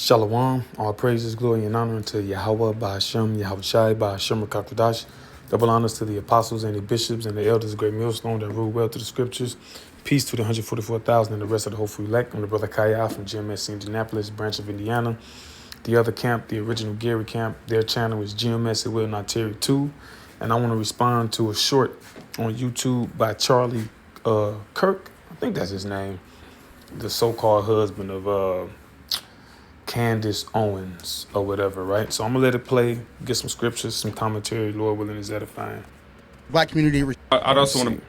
Shalom, all praises, glory, and honor unto Yahweh, Ba'ashem, Yahweh Shai, Ba'ashem, Kakadash. Double honors to the apostles and the bishops and the elders, great millstone that rule well to the scriptures. Peace to the 144,000 and the rest of the hopeful elect. I'm the brother Kaya from GMS Indianapolis, branch of Indiana. The other camp, the original Gary camp, their channel is GMS It Will Not Tarry 2. And I want to respond to a short on YouTube by Charlie Kirk. I think that's his name. The so-called husband of Candace Owens or whatever, right? So I'm gonna let it play, get some scriptures, some commentary, Lord willing, is edifying. Black community. I'd also want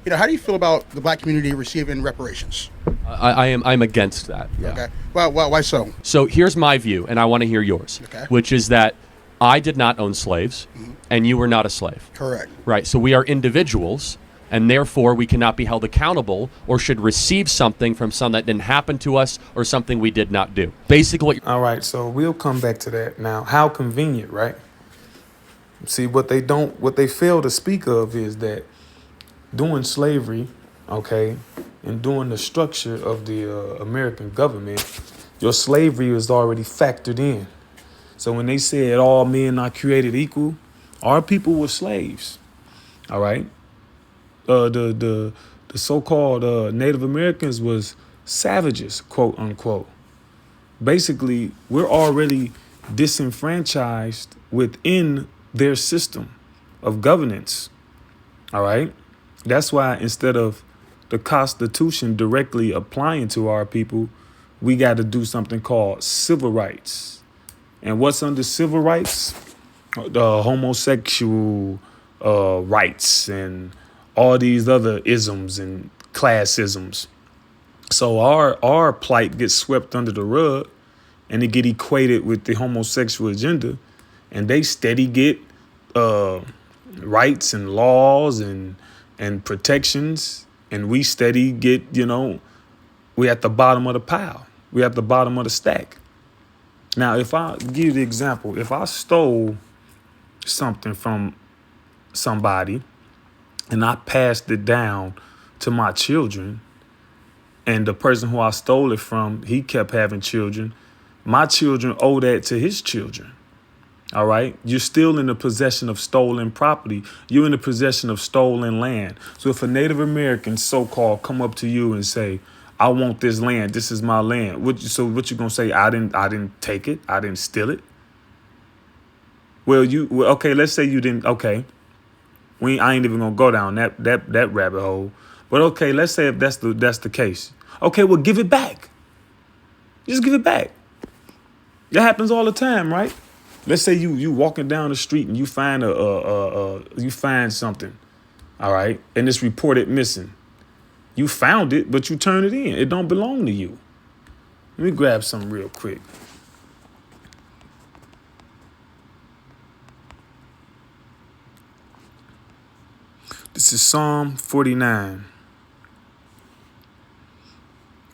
to. How do you feel about the black community receiving reparations? I'm against that. Yeah. Okay. Well, why so? So here's my view, and I want to hear yours, Okay. which is that I did not own slaves, and you were not a slave. Correct. Right. So we are individuals, and therefore we cannot be held accountable or should receive something from something that didn't happen to us or something we did not do. Basically, All right, so we'll come back to that. Now, how convenient, right? See, what they fail to speak of is that during slavery, okay, and during the structure of the American government, your slavery was already factored in. So when they said all men are created equal, our people were slaves, all right? The so-called Native Americans was savages, quote unquote. Basically, we're already disenfranchised within their system of governance. All right. That's why instead of the Constitution directly applying to our people, we got to do something called civil rights. And what's under civil rights? The homosexual rights and all these other isms and classisms. So our plight gets swept under the rug and it get equated with the homosexual agenda, and they steady get rights and laws and protections, and we steady get, we at the bottom of the pile. We at the bottom of the stack. Now, if I give you the example, if I stole something from somebody and I passed it down to my children, and the person who I stole it from, he kept having children, my children owe that to his children. All right. You're still in the possession of stolen property. You're in the possession of stolen land. So if a Native American so-called come up to you and say, I want this land, this is my land. What you gonna say? I didn't take it. I didn't steal it. Well, okay, let's say you didn't. Okay. I ain't even gonna go down that rabbit hole. But okay, let's say if that's the case. Okay, well, give it back. Just give it back. That happens all the time, right? Let's say you walking down the street and you find you find something, all right, and it's reported missing. You found it, but you turn it in. It don't belong to you. Let me grab something real quick. This is Psalm 49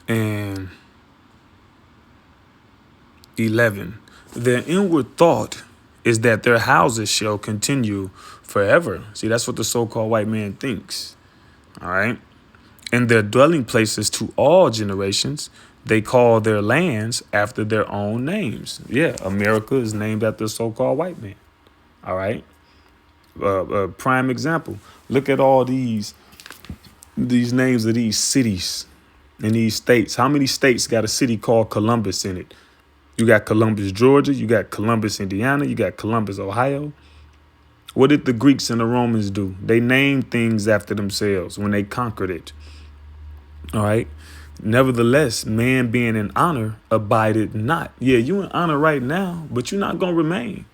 and 11. Their inward thought is that their houses shall continue forever. See, that's what the so-called white man thinks. All right. And their dwelling places to all generations, they call their lands after their own names. Yeah, America is named after the so-called white man. All right. Prime example. Look at all these names of these cities and these states. How many states got a city called Columbus in it? You got Columbus, Georgia. You got Columbus, Indiana. You got Columbus, Ohio. What did the Greeks and the Romans do? They named things after themselves when they conquered it. All right. Nevertheless, man being in honor abided not. Yeah, you in honor right now, but you're not going to remain.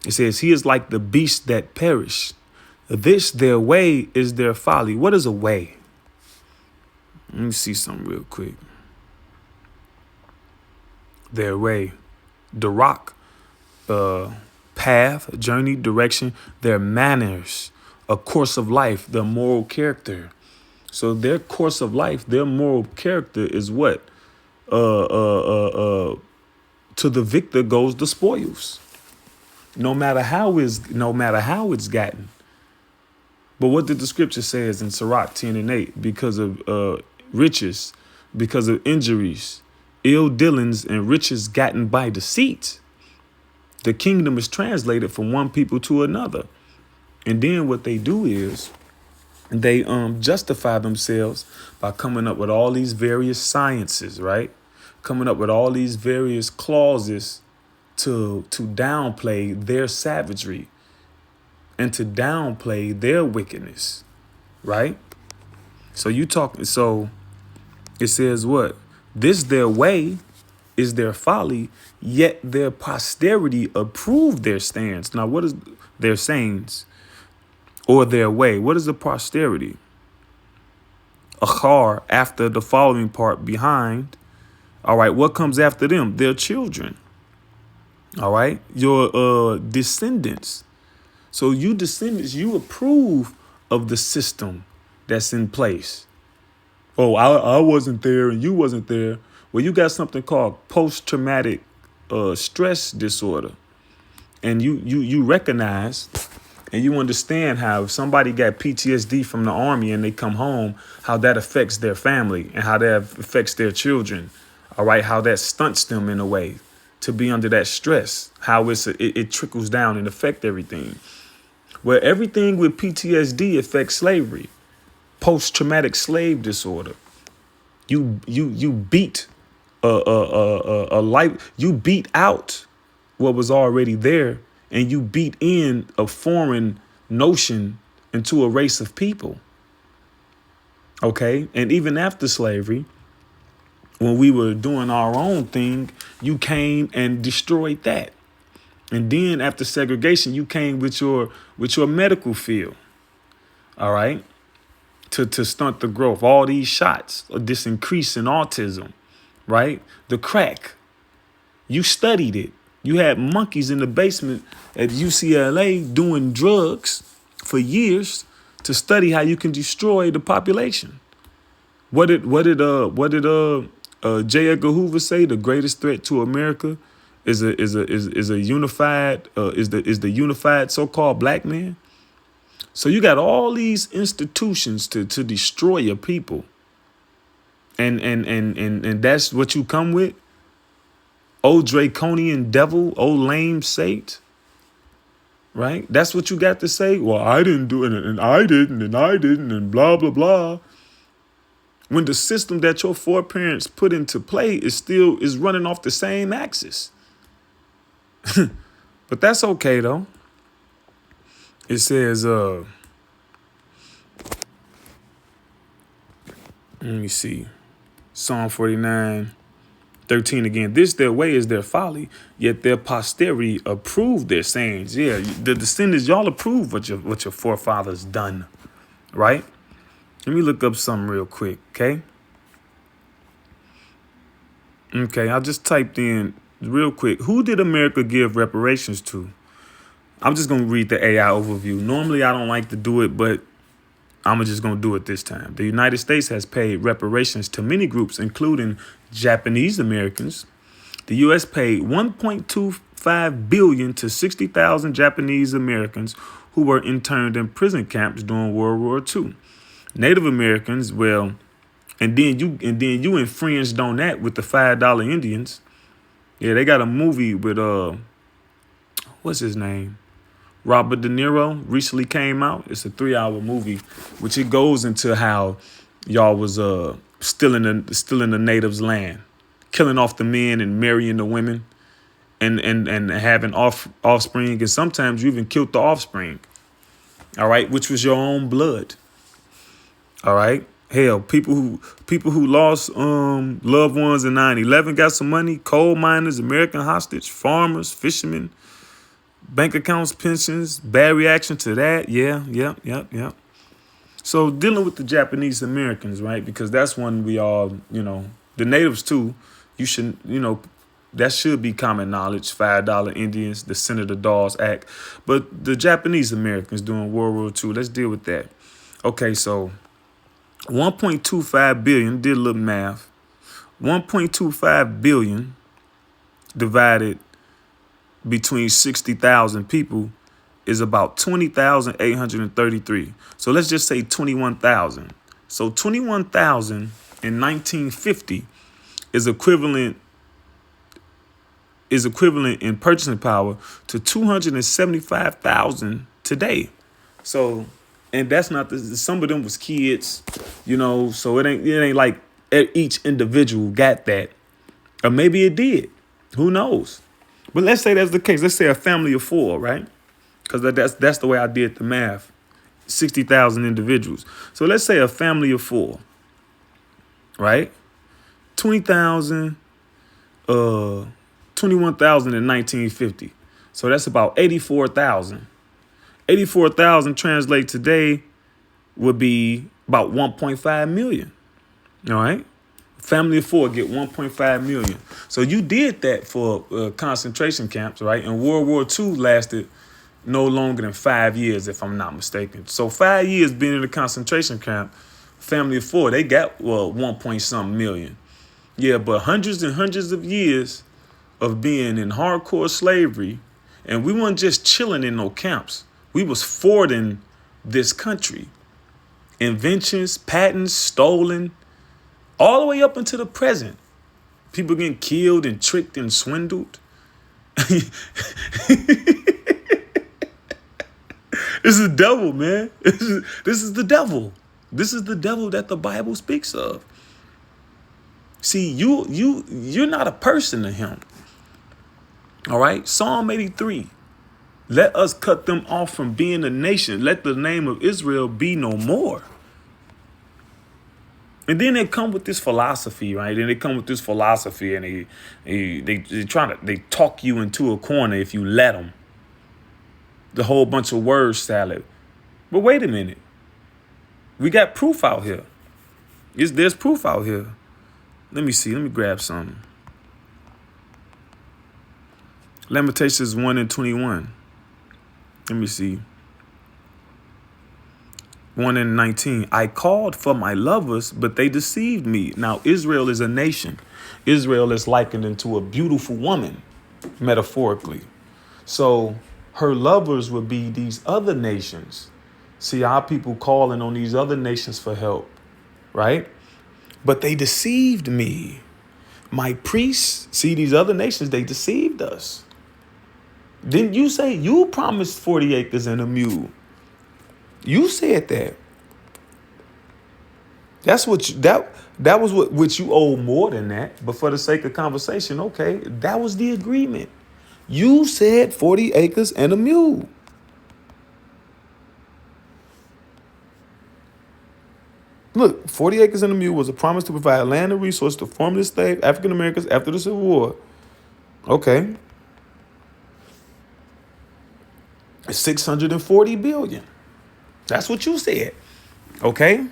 It says, he is like the beasts that perish. This, their way, is their folly. What is a way? Let me see something real quick. Their way, the rock, path, journey, direction, their manners, a course of life, their moral character. So their course of life, their moral character is what? To the victor goes the spoils. No matter how it's gotten. But what did the scripture says in Sirach 10 and 8? Because of riches, because of injuries, ill dealings and riches gotten by deceit. The kingdom is translated from one people to another. And then what they do is they justify themselves by coming up with all these various sciences, right? Coming up with all these various clauses to downplay their savagery and to downplay their wickedness, right? So so it says what? This their way is their folly, yet their posterity approve their stance. Now, what is their sayings or their way? What is the posterity? Achar, after the following part, behind. All right, what comes after them? Their children. All right, your descendants. So you descendants, you approve of the system that's in place. Oh, I wasn't there and you wasn't there. Well, you got something called post-traumatic stress disorder. And you recognize and you understand how if somebody got PTSD from the army and they come home, how that affects their family and how that affects their children. All right, how that stunts them in a way to be under that stress, how it trickles down and affect everything. Well, everything with PTSD affects slavery, post-traumatic slave disorder. You beat a life. You beat out what was already there, and you beat in a foreign notion into a race of people. Okay, and even after slavery, when we were doing our own thing, you came and destroyed that. And then after segregation, you came with your medical field. All right. To stunt the growth. All these shots of this increase in autism. Right. The crack. You studied it. You had monkeys in the basement at UCLA doing drugs for years to study how you can destroy the population. What did J. Edgar Hoover say? The greatest threat to America is the unified so-called black man. So you got all these institutions to destroy your people, and that's what you come with. Oh, draconian devil, oh lame saint. Right? That's what you got to say. Well, I didn't do it, and I didn't, and blah blah blah. When the system that your foreparents put into play is running off the same axis. But that's okay though. It says, let me see. Psalm 49:13 again. This their way is their folly, yet their posterity approve their sayings. Yeah, the descendants, y'all approve what your forefathers done, right? Let me look up something real quick, okay? Okay, I just typed in real quick. Who did America give reparations to? I'm just going to read the AI overview. Normally, I don't like to do it, but I'm just going to do it this time. The United States has paid reparations to many groups, including Japanese Americans. The U.S. paid $1.25 billion to 60,000 Japanese Americans who were interned in prison camps during World War II. Native Americans, well, and then you infringed on that with the $5 Indians. Yeah, they got a movie with what's his name? Robert De Niro recently came out. It's a 3-hour movie, which it goes into how y'all was still in the natives' land, killing off the men and marrying the women, and having offspring, and sometimes you even killed the offspring. All right, which was your own blood. All right. Hell, people who lost loved ones in 9/11 got some money. Coal miners, American hostage, farmers, fishermen, bank accounts, pensions, bad reaction to that. Yeah. So dealing with the Japanese Americans, right? Because that's one we all, the natives too. You should, that should be common knowledge. $5 Indians, the Senator Dawes Act. But the Japanese Americans during World War II, let's deal with that. Okay, so 1.25 billion, did a little math. 1.25 billion divided between 60,000 people is about 20,833. So let's just say 21,000. So 21,000 in 1950 is equivalent is equivalent in purchasing power to 275,000 today. So, and that's not some of them was kids, so it ain't like each individual got that. Or maybe it did. Who knows? But let's say that's the case. Let's say a family of 4, right? Because that's the way I did the math. 60,000 individuals. So let's say a family of 4, right? 20,000, 21,000 in 1950. So that's about 84,000. 84,000 translate today would be about 1.5 million. All right. Family of 4 get 1.5 million. So you did that for concentration camps, right? And World War II lasted no longer than 5 years, if I'm not mistaken. So 5 years being in a concentration camp, family of 4, they got 1 point something million. Yeah, but hundreds and hundreds of years of being in hardcore slavery, and we weren't just chilling in no camps. We was forwarding this country. Inventions, patents, stolen, all the way up into the present. People getting killed and tricked and swindled. This is the devil, man. This is the devil. This is the devil that the Bible speaks of. See, you're not a person to him. All right? Psalm 83. Let us cut them off from being a nation. Let the name of Israel be no more. And then they come with this philosophy, right? And they come with this philosophy, and they talk you into a corner if you let them. The whole bunch of word salad. But wait a minute. We got proof out here. There's proof out here. Let me see. Let me grab something. Lamentations 1:21. Let me see. 1:19. I called for my lovers, but they deceived me. Now, Israel is a nation. Israel is likened into a beautiful woman, metaphorically. So her lovers would be these other nations. See, our people calling on these other nations for help, right? But they deceived me. My priests, see, these other nations, they deceived us. Didn't you say you promised 40 acres and a mule? You said that. That's what that was what you owe more than that. But for the sake of conversation, okay, that was the agreement. You said 40 acres and a mule. Look, 40 acres and a mule was a promise to provide land and resources to formerly enslaved African Americans after the Civil War. Okay. 640 billion. That's what you said. Okay?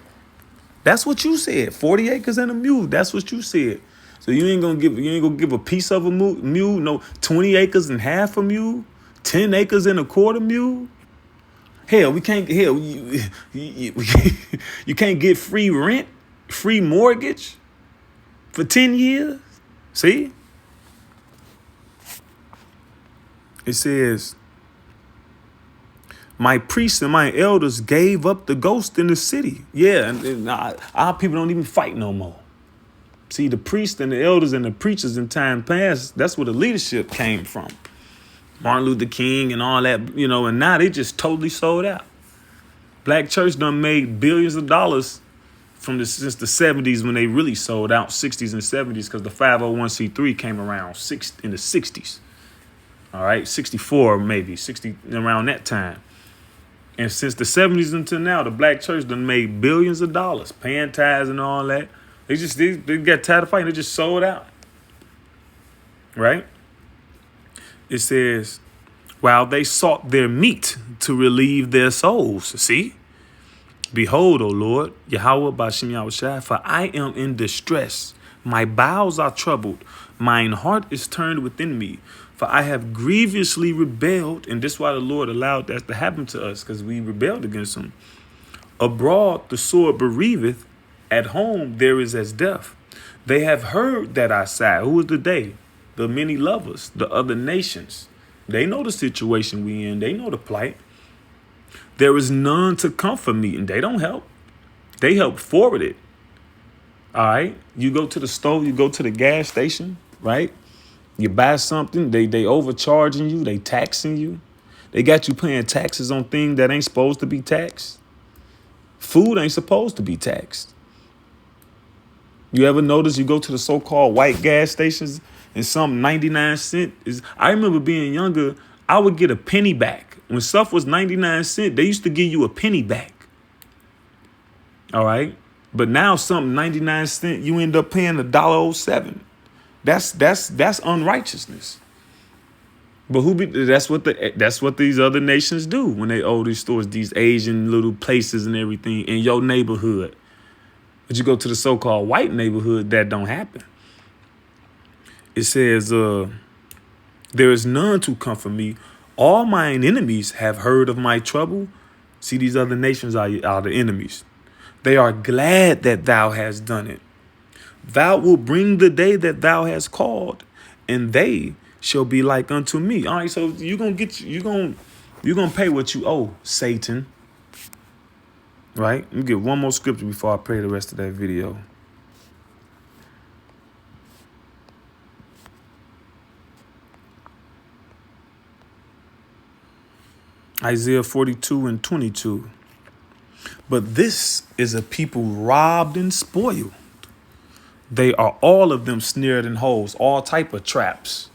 That's what you said. 40 acres and a mule. That's what you said. So you ain't gonna give a piece of a mule, no 20 acres and half a mule, 10 acres and a quarter mule. Hell, you can't get free rent, free mortgage for 10 years. See? It says, my priests and my elders gave up the ghost in the city. Yeah, and our people don't even fight no more. See, the priests and the elders and the preachers in time past, that's where the leadership came from. Martin Luther King and all that, and now they just totally sold out. Black church done made billions of dollars since the 70s when they really sold out, 60s and 70s, because the 501c3 came around in the 60s. All right, 64 maybe, 60, around that time. And since the 70s until now, the black church done made billions of dollars, paying tithes and all that. They got tired of fighting. They just sold out. Right? It says, while they sought their meat to relieve their souls. See? Behold, O Lord, Yahweh Ba'Shem Yahushua, for I am in distress. My bowels are troubled. Mine heart is turned within me. For I have grievously rebelled. And this is why the Lord allowed that to happen to us, because we rebelled against him. Abroad the sword bereaveth. At home there is as death. They have heard that I sigh. Who is the they? The many lovers, the other nations. They know the situation we in. They know the plight. There is none to comfort me, and they don't help. They help forward it. All right? You go to the store, you go to the gas station, right? You buy something, they overcharging you, they taxing you. They got you paying taxes on things that ain't supposed to be taxed. Food ain't supposed to be taxed. You ever notice you go to the so-called white gas stations and some 99 cent is, I remember being younger, I would get a penny back. When stuff was 99 cent, they used to give you a penny back. All right. But now something 99 cent, you end up paying $1.07. That's unrighteousness. But that's what these other nations do when they owe these stores, these Asian little places and everything in your neighborhood. But you go to the so-called white neighborhood, that don't happen. It says, there is none to comfort me. All mine enemies have heard of my trouble. See, these other nations are the enemies. They are glad that thou hast done it. Thou wilt bring the day that thou hast called, and they shall be like unto me. All right, so you're gonna pay what you owe, Satan. Right? Let me get one more scripture before I play the rest of that video. Isaiah 42:22. But this is a people robbed and spoiled. They are all of them snared in holes, all type of traps.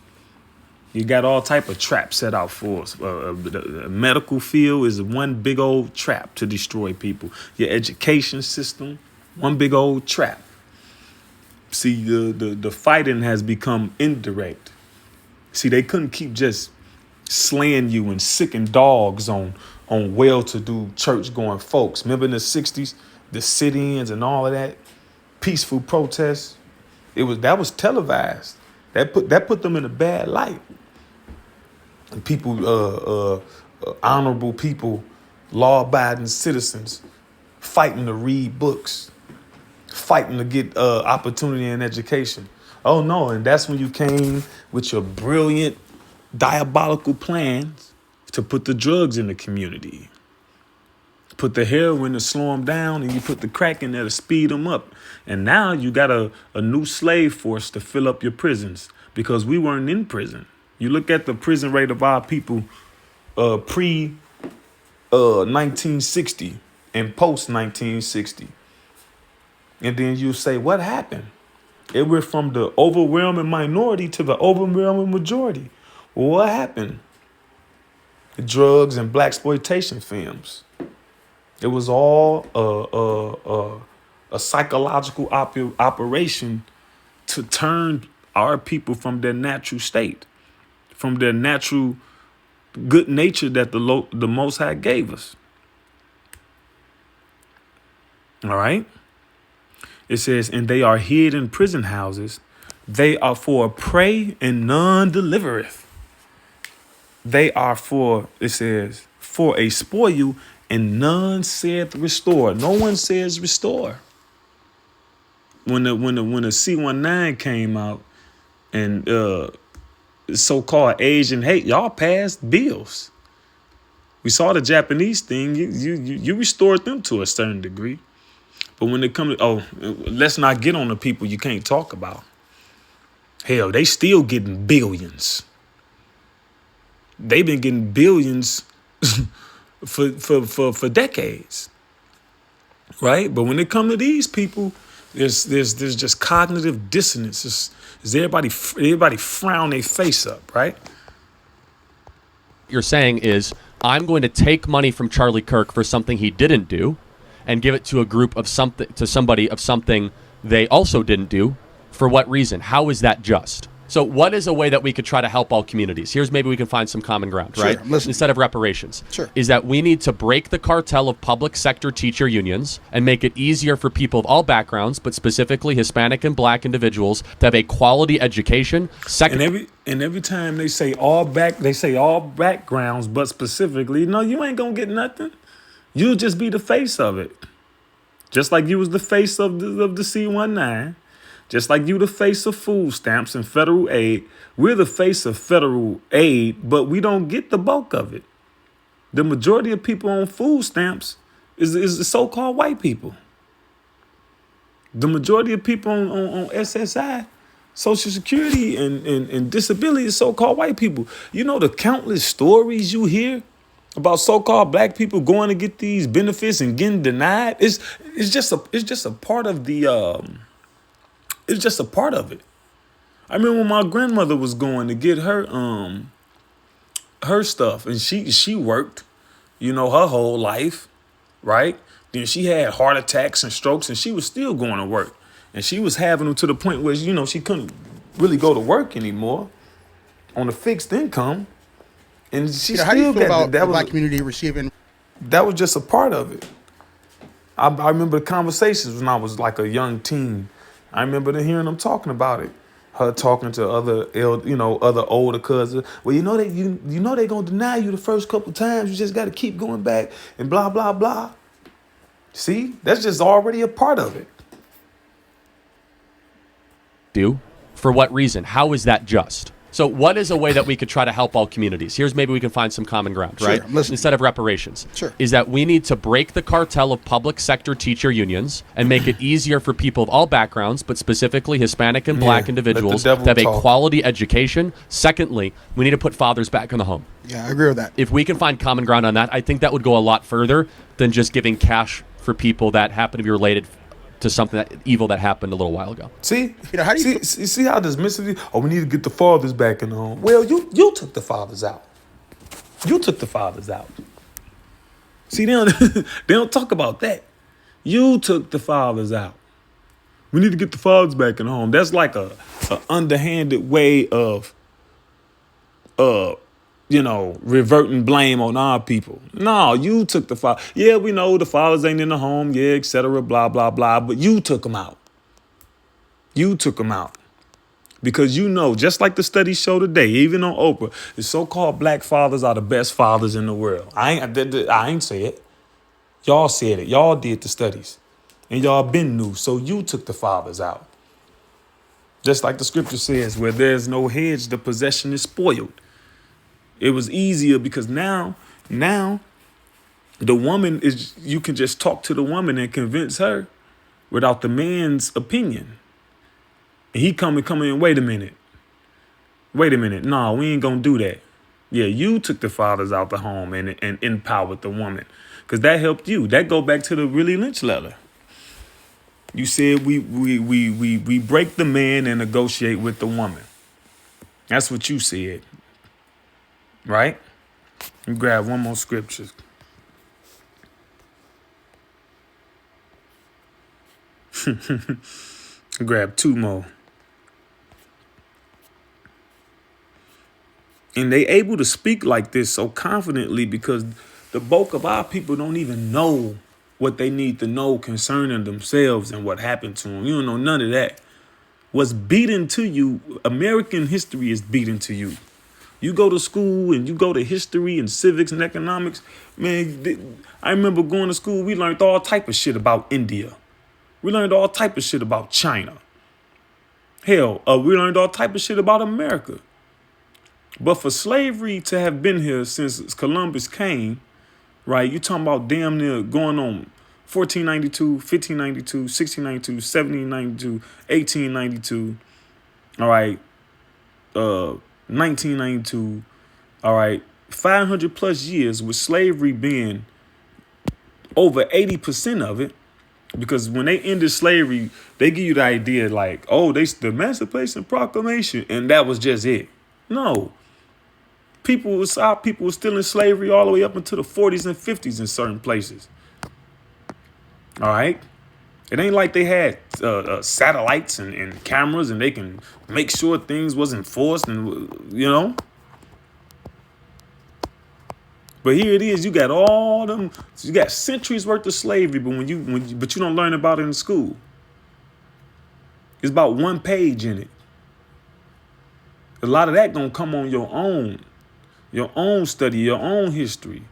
You got all type of traps set out for us. The medical field is one big old trap to destroy people. Your education system, one big old trap. See, the fighting has become indirect. See, they couldn't keep just slaying you and sicking dogs on well-to-do church-going folks. Remember in the 60s, the sit-ins and all of that, peaceful protests. That was televised. That put them in a bad light. And people, honorable people, law-abiding citizens, fighting to read books, fighting to get opportunity and education. Oh no, and that's when you came with your brilliant, diabolical plans to put the drugs in the community. Put the heroin to slow them down, and you put the crack in there to speed them up. And now you got a new slave force to fill up your prisons because we weren't in prison. You look at the prison rate of our people pre 1960 and post 1960. And then you say, what happened? It went from the overwhelming minority to the overwhelming majority. Well, what happened? The drugs and blaxploitation films. It was all a psychological operation to turn our people from their natural state, from their natural good nature that the Most High gave us. All right? It says, and they are hid in prison houses. They are for a prey and none delivereth. They are for, it says, for a spoil and none saith restore. No one says restore. When the C-19 came out and so-called Asian hate, y'all passed bills. We saw the Japanese thing. You restored them to a certain degree. But when it comes to, let's not get on the people you can't talk about. Hell, they still getting billions. They've been getting billions for decades, right? But when it comes to these people, there's just cognitive dissonance. Is everybody frown their face up, right? You're saying is, I'm going to take money from Charlie Kirk for something he didn't do, and give it to a group of something, to somebody of something they also didn't do. For what reason? How is that just? So what is a way that we could try to help all communities? Here's maybe we can find some common ground, right? Instead of reparations. Sure. Is that we need to break the cartel of public sector teacher unions and make it easier for people of all backgrounds, but specifically Hispanic and Black individuals, to have a quality education. Second, and every time they say all backgrounds, but specifically, no, you ain't gonna get nothing. You'll just be the face of it. Just like you was the face of the C-19. Just like you the face of food stamps and federal aid. We're the face of federal aid, but we don't get the bulk of it. The majority of people on food stamps is the so-called white people. The majority of people on SSI, Social Security and disability is so-called white people. You know the countless stories you hear about so-called black people going to get these benefits and getting denied. It's just a part of the it's just a part of it. I remember when my grandmother was going to get her stuff, and she worked, her whole life, right? Then she had heart attacks and strokes, and she was still going to work. And she was having them to the point where, she couldn't really go to work anymore on a fixed income. And she How do you still feel about that the was black community receiving? that was just a part of it. I remember the conversations when I was like a young teen. I remember hearing them talking about it. Her talking to other older cousins. Well, they gonna deny you the first couple times. You just got to keep going back and blah blah blah. See, that's just already a part of it. Do? For what reason? How is that just? So what is a way that we could try to help all communities? Here's maybe we can find some common ground, Sure, right? I'm listening. Instead of reparations. Sure. Is that we need to break the cartel of public sector teacher unions and make it easier for people of all backgrounds, but specifically Hispanic and black let the individuals to devil have a talk. quality education. Secondly, we need to put fathers back in the home. Yeah, I agree with that. If we can find common ground on that, I think that would go a lot further than just giving cash for people that happen to be related to something evil that happened a little while ago. See, How do you see how dismissive? Oh, we need to get the fathers back in the home. Well, you took the fathers out. You took the fathers out. See, they don't talk about that. You took the fathers out. We need to get the fathers back in the home. That's like a underhanded way of reverting blame on our people. No, you took the father. Yeah, we know the fathers ain't in the home, yeah, etc., blah, blah, blah, but you took them out. You took them out. Because just like the studies show today, even on Oprah, the so-called black fathers are the best fathers in the world. I ain't say it. Y'all said it. Y'all did the studies. And y'all been new, so you took the fathers out. Just like the scripture says, where there's no hedge, the possession is spoiled. It was easier because now the woman you can just talk to the woman and convince her without the man's opinion. And he come in, wait a minute. No, we ain't gonna do that. Yeah, you took the fathers out the home and empowered the woman. Because that helped you. That go back to the Willie Lynch letter. You said we break the man and negotiate with the woman. That's what you said. Right? Let me grab one more scripture. Grab two more. And they able to speak like this so confidently because the bulk of our people don't even know what they need to know concerning themselves and what happened to them. You don't know none of that. What's beaten to you, American history is beaten to you. You go to school and you go to history and civics and economics. Man, I remember going to school, we learned all type of shit about India. We learned all type of shit about China. Hell, we learned all type of shit about America. But for slavery to have been here since Columbus came, right, you talking about damn near going on 1492, 1592, 1692, 1792, 1892, all right, 1992, all right, 500 plus years with slavery being over 80% of it, because when they ended slavery, they give you the idea like, oh, the Emancipation Proclamation, and that was just it. No. Our people were still in slavery all the way up into the 40s and 50s in certain places. All right? It ain't like they had satellites and cameras and they can make sure things wasn't forced and. But here it is. You got all them. You got centuries worth of slavery, but but you don't learn about it in school. It's about one page in it. A lot of that gonna come on your own study, your own history.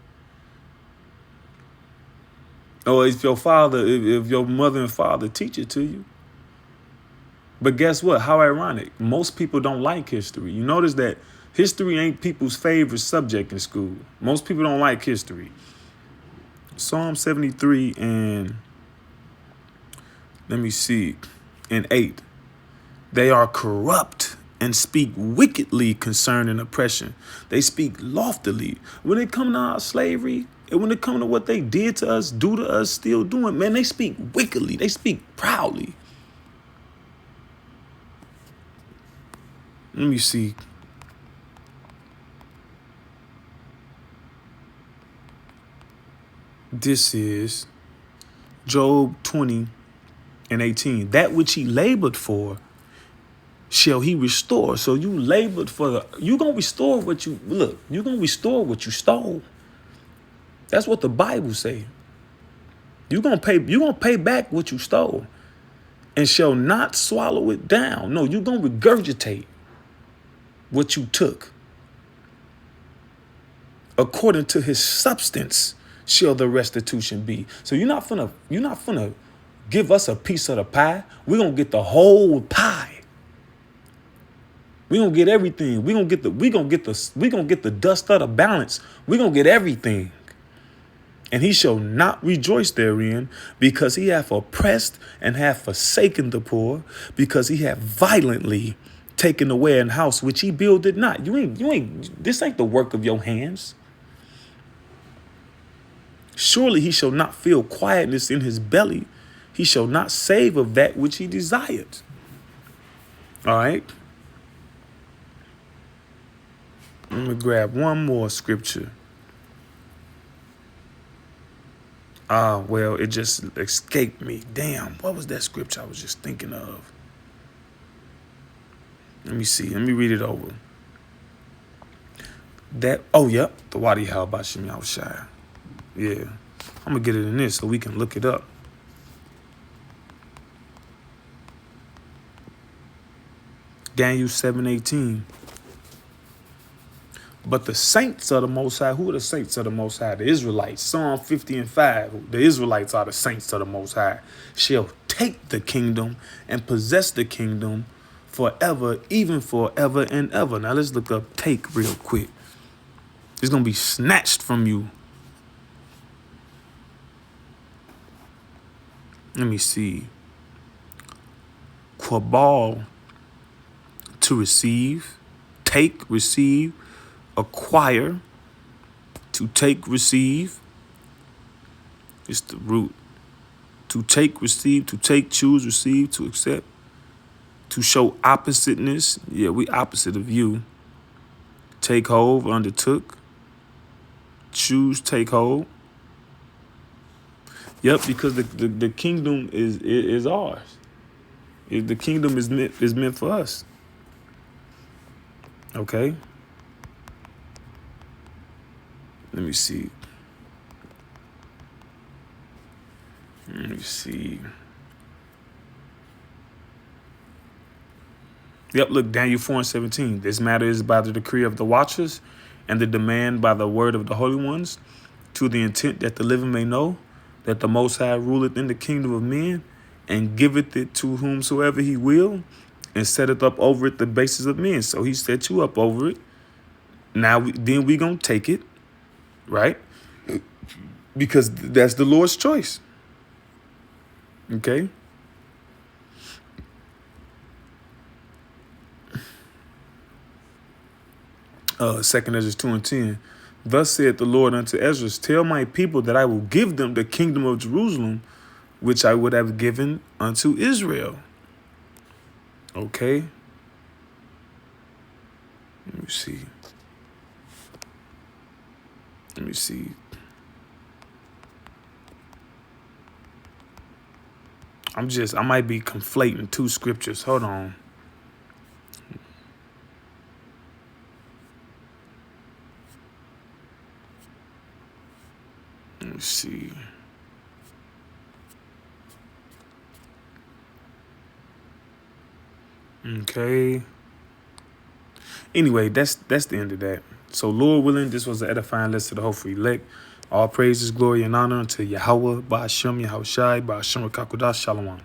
Or if your mother and father teach it to you. But guess what? How ironic. Most people don't like history. You notice that history ain't people's favorite subject in school. Most people don't like history. Psalm 73 and let me see, and 8. They are corrupt and speak wickedly concerning oppression. They speak loftily. When it comes to our slavery, and when it comes to what they did to us, do to us, still doing, man, they speak wickedly. They speak proudly. Let me see. This is Job 20:18. That which he labored for shall he restore. So you labored for you gonna restore what you look, you're gonna restore what you stole. That's what the Bible say. You're gonna pay back what you stole and shall not swallow it down. No, you're gonna regurgitate what you took. According to his substance shall the restitution be. So you're not finna give us a piece of the pie. We're gonna get the whole pie. We're gonna get everything. We're gonna get the dust of the balance. We're gonna get everything. And he shall not rejoice therein, because he hath oppressed and hath forsaken the poor, because he hath violently taken away an house which he builded not. This ain't the work of your hands. Surely he shall not feel quietness in his belly. He shall not save of that which he desired. All right. Let me grab one more scripture. Well, it just escaped me. Damn, what was that scripture I was just thinking of? Let me see. Let me read it over. The Wadi Hal Bashim Yahushua. Yeah. I'm going to get it in this so we can look it up. Daniel 7:18. But the saints of the Most High, who are the saints of the Most High? The Israelites. Psalm 50:5. The Israelites are the saints of the Most High. Shall take the kingdom and possess the kingdom forever, even forever and ever. Now let's look up take real quick. It's going to be snatched from you. Let me see. Quabal, to receive, take, receive, acquire, to take, receive. It's the root. To take, receive, to take, choose, receive, to accept. To show oppositeness. Yeah, we opposite of you. Take hold, undertook. Choose, take hold. Yep, because the kingdom is ours. The kingdom is meant for us. Okay. Let me see. Yep, look, Daniel 4:17. This matter is by the decree of the watchers and the demand by the word of the holy ones, to the intent that the living may know that the Most High ruleth in the kingdom of men and giveth it to whomsoever he will and setteth up over it the basis of men. So he set you up over it. Now, then we going to take it, right? Because that's the Lord's choice. Okay? Second Ezra 2:10. Thus saith the Lord unto Ezra, tell my people that I will give them the kingdom of Jerusalem, which I would have given unto Israel. Okay. Let me see. I might be conflating two scriptures. Hold on. Let me see. Okay. Anyway, that's the end of that. So, Lord willing, this was the edifying lesson to the hopeful elect. All praises, glory, and honor unto Yahweh, Ba'ashem, Yahushai, Ba'ashem, Kakudah, Shalom.